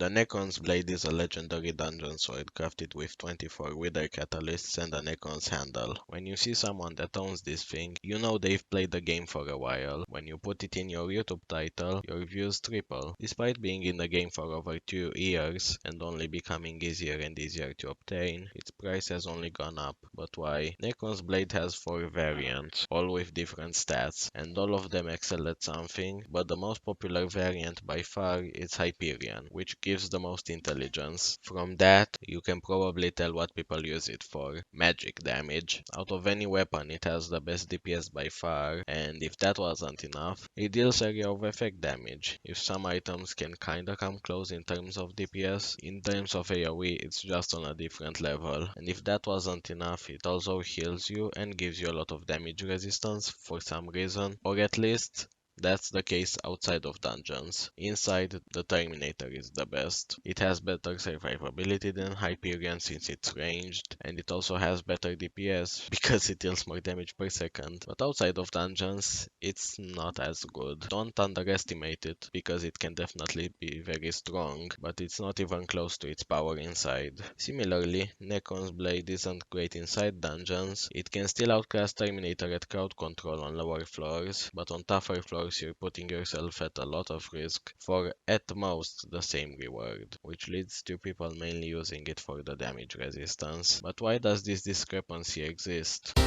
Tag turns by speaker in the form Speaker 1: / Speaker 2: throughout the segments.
Speaker 1: The Necron's blade is a legendary dungeon sword crafted with 24 wither catalysts and a Necron's handle. When you see someone that owns this thing, you know they've played the game for a while. When you put it in your YouTube title, your views triple. Despite being in the game for over 2 years and only becoming easier and easier to obtain, its price has only gone up. But why? Necron's blade has 4 variants, all with different stats, and all of them excel at something, but the most popular variant by far is Hyperion, which gives the most intelligence. From that, you can probably tell what people use it for. Magic damage. Out of any weapon, it has the best DPS by far, and if that wasn't enough, it deals area of effect damage. If some items can kinda come close in terms of DPS, in terms of AoE, it's just on a different level. And if that wasn't enough, it also heals you and gives you a lot of damage resistance for some reason, or at least that's the case outside of dungeons. Inside, the Terminator is the best. It has better survivability than Hyperion since it's ranged, and it also has better DPS because it deals more damage per second. But outside of dungeons, it's not as good. Don't underestimate it, because it can definitely be very strong, but it's not even close to its power inside. Similarly, Necron's blade isn't great inside dungeons. It can still outclass Terminator at crowd control on lower floors, but on tougher floors you're putting yourself at a lot of risk for at most the same reward, which leads to people mainly using it for the damage resistance. But why does this discrepancy exist?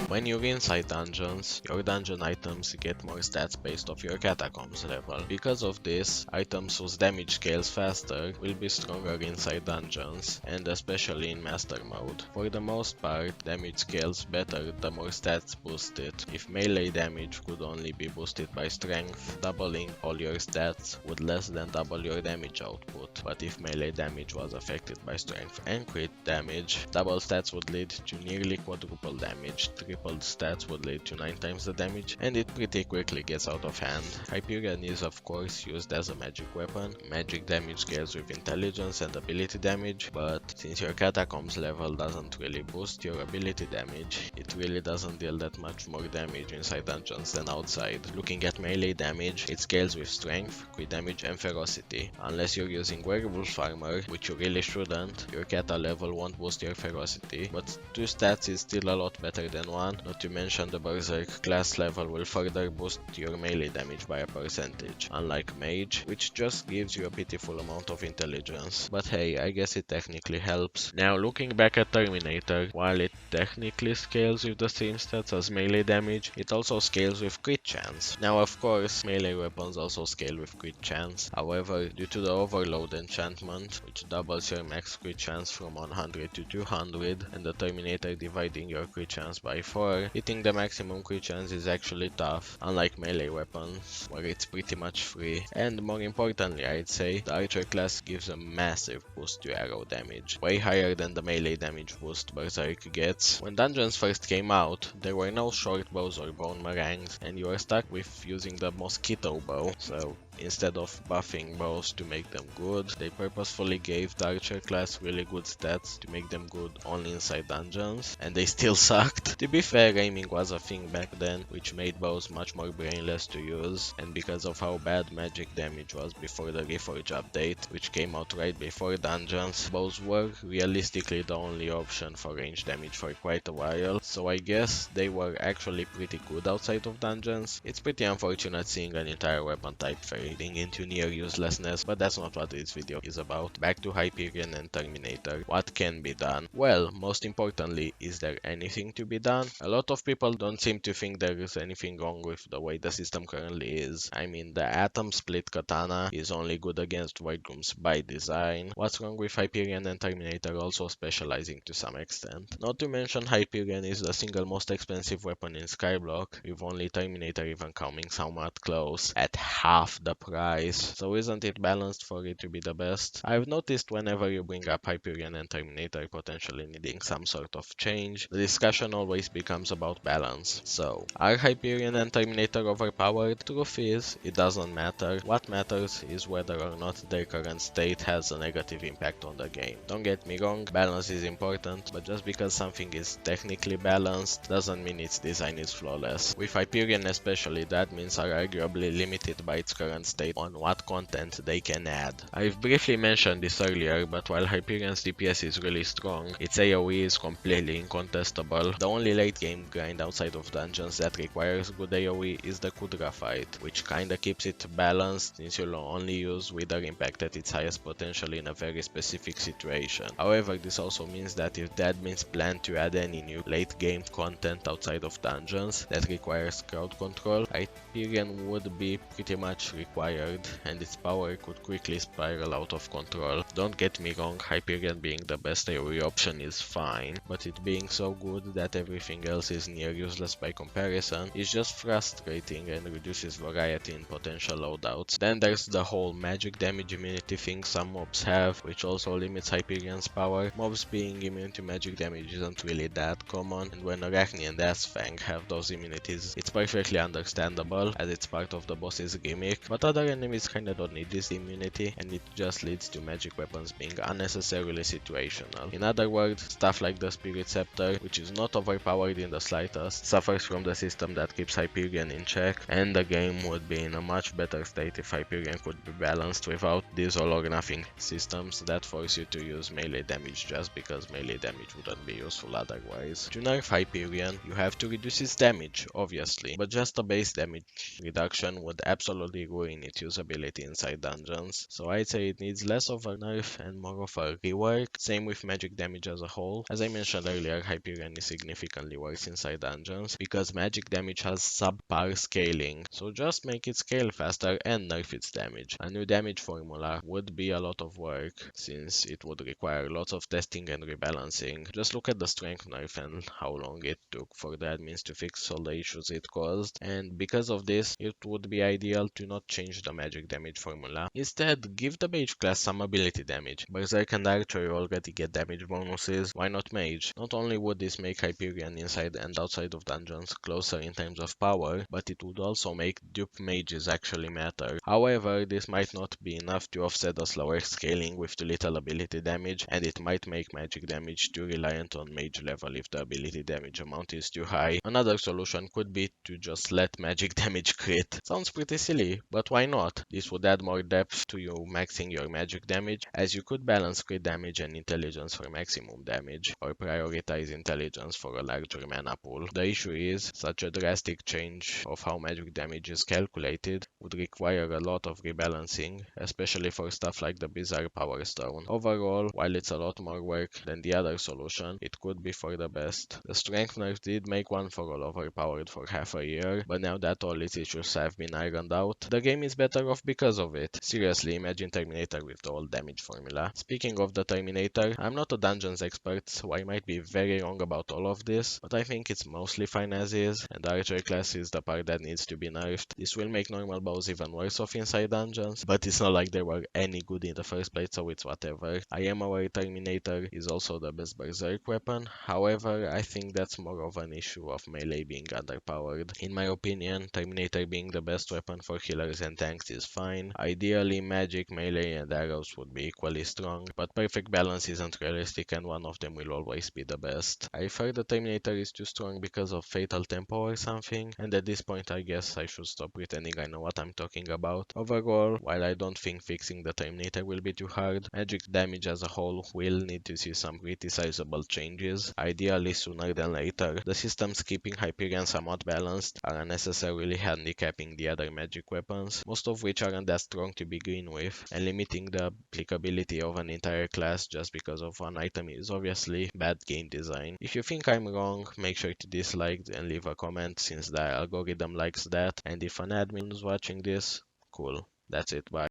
Speaker 1: When you're inside dungeons, your dungeon items get more stats based off your catacombs level. Because of this, items whose damage scales faster will be stronger inside dungeons, and especially in master mode. For the most part, damage scales better the more stats boosted. If melee damage could only be boosted by strength, doubling all your stats would less than double your damage output. But if melee damage was affected by strength and crit damage, double stats would lead to nearly quadruple damage, triple stats would lead to 9 times the damage, and it pretty quickly gets out of hand. Hyperion is of course used as a magic weapon. Magic damage scales with intelligence and ability damage, but since your catacombs level doesn't really boost your ability damage, it really doesn't deal that much more damage inside dungeons than outside. Looking at melee damage, it scales with strength, crit damage and ferocity. Unless you're using werewolf armor, which you really shouldn't, your cata level won't boost your ferocity, but 2 stats is still a lot better than 1, not to mention the berserk class level will further boost your melee damage by a percentage, unlike mage, which just gives you a pitiful amount of intelligence. But hey, I guess it technically helps. Now looking back at Terminator, while it technically scales with the same stats as melee damage, it also scales with crit chance. Now of course, melee weapons also scale with crit chance. However, due to the overload enchantment, which doubles your max crit chance from 100 to 200, and the Terminator dividing your crit chance by 4, hitting the maximum crit chance is actually tough, unlike melee weapons, where it's pretty much free. And more importantly, I'd say, the archer class gives a massive boost to arrow damage, way higher than the melee damage boost berserk gets. When dungeons first came out, there were no short bows or bone meringues, and you were stuck with using the mosquito bow, so instead of buffing bows to make them good, they purposefully gave the archer class really good stats to make them good only inside dungeons, and they still sucked. To be fair, aiming was a thing back then, which made bows much more brainless to use, and because of how bad magic damage was before the Reforge update, which came out right before dungeons, bows were realistically the only option for range damage for quite a while, so I guess they were actually pretty good outside of dungeons. It's pretty unfortunate seeing an entire weapon type fading into near uselessness, but that's not what this video is about. Back to Hyperion and Terminator. What can be done? Well, most importantly, is there anything to be done? A lot of people don't seem to think there is anything wrong with the way the system currently is. I mean, the atom split katana is only good against void rooms by design. What's wrong with Hyperion and Terminator also specializing to some extent? Not to mention, Hyperion is the single most expensive weapon in Skyblock, with only Terminator even coming somewhat close at half the the price, so isn't it balanced for it to be the best? I've noticed whenever you bring up Hyperion and Terminator potentially needing some sort of change, the discussion always becomes about balance. So, are Hyperion and Terminator overpowered? Truth is, it doesn't matter. What matters is whether or not their current state has a negative impact on the game. Don't get me wrong, balance is important, but just because something is technically balanced doesn't mean its design is flawless. With Hyperion especially, the admins are arguably limited by its current state on what content they can add. I've briefly mentioned this earlier, but while Hyperion's DPS is really strong, its AoE is completely incontestable. The only late game grind outside of dungeons that requires good AoE is the Kudra fight, which kinda keeps it balanced since you'll only use Wither Impact at its highest potential in a very specific situation. However, this also means that if the admins plan to add any new late game content outside of dungeons that requires crowd control, Hyperion would be pretty much required and its power could quickly spiral out of control. Don't get me wrong, Hyperion being the best AoE option is fine, but it being so good that everything else is near useless by comparison is just frustrating and reduces variety in potential loadouts. Then there's the whole magic damage immunity thing some mobs have, which also limits Hyperion's power. Mobs being immune to magic damage isn't really that common, and when Arachne and Fang have those immunities, it's perfectly understandable as it's part of the boss's gimmick, but other enemies kinda don't need this immunity, and it just leads to magic weapons being unnecessarily situational. In other words, stuff like the Spirit Scepter, which is not overpowered in the slightest, suffers from the system that keeps Hyperion in check, and the game would be in a much better state if Hyperion could be balanced without these all or nothing systems that force you to use melee damage just because melee damage wouldn't be useful otherwise. To nerf Hyperion, you have to reduce its damage, obviously, but just a base damage reduction would absolutely ruin its usability inside dungeons, so I'd say it needs less of a nerf and more of a rework. Same with magic damage as a whole. As I mentioned earlier, Hyperion is significantly worse inside dungeons because magic damage has subpar scaling, so just make it scale faster and nerf its damage. A new damage formula would be a lot of work since it would require lots of testing and rebalancing. Just look at the strength nerf and how long it took for the admins to fix all the issues it caused, and because of this, it would be ideal to not change the magic damage formula. Instead, give the mage class some ability damage. Berserk and Archer already get damage bonuses, why not mage? Not only would this make Hyperion inside and outside of dungeons closer in terms of power, but it would also make dupe mages actually matter. However, this might not be enough to offset the slower scaling with too little ability damage, and it might make magic damage too reliant on mage level if the ability damage amount is too high. Another solution could be to just let magic damage crit. Sounds pretty silly, but why not? This would add more depth to you maxing your magic damage, as you could balance crit damage and intelligence for maximum damage, or prioritize intelligence for a larger mana pool. The issue is, such a drastic change of how magic damage is calculated would require a lot of rebalancing, especially for stuff like the Bizarre Power Stone. Overall, while it's a lot more work than the other solution, it could be for the best. The strength nerf did make One for All overpowered for half a year, but now that all its issues have been ironed out, the game is better off because of it. Seriously, imagine Terminator with the old damage formula. Speaking of the Terminator, I'm not a dungeons expert, so I might be very wrong about all of this, but I think it's mostly fine as is, and the Archer class is the part that needs to be nerfed. This will make normal bows even worse off inside dungeons, but it's not like they were any good in the first place, so it's whatever. I am aware Terminator is also the best Berserk weapon, however, I think that's more of an issue of melee being underpowered. In my opinion, Terminator being the best weapon for healers and tanks is fine. Ideally, magic, melee, and arrows would be equally strong, but perfect balance isn't realistic and one of them will always be the best. I've heard the Terminator is too strong because of Fatal Tempo or something, and at this point I guess I should stop pretending I know what I'm talking about. Overall, while I don't think fixing the Terminator will be too hard, magic damage as a whole will need to see some pretty sizable changes, ideally sooner than later. The systems keeping Hyperion somewhat balanced are unnecessarily handicapping the other magic weapons, most of which aren't that strong to begin with, and limiting the applicability of an entire class just because of one item is obviously bad game design. If you think I'm wrong, make sure to dislike and leave a comment since the algorithm likes that, and if an admin is watching this, cool. That's it, bye.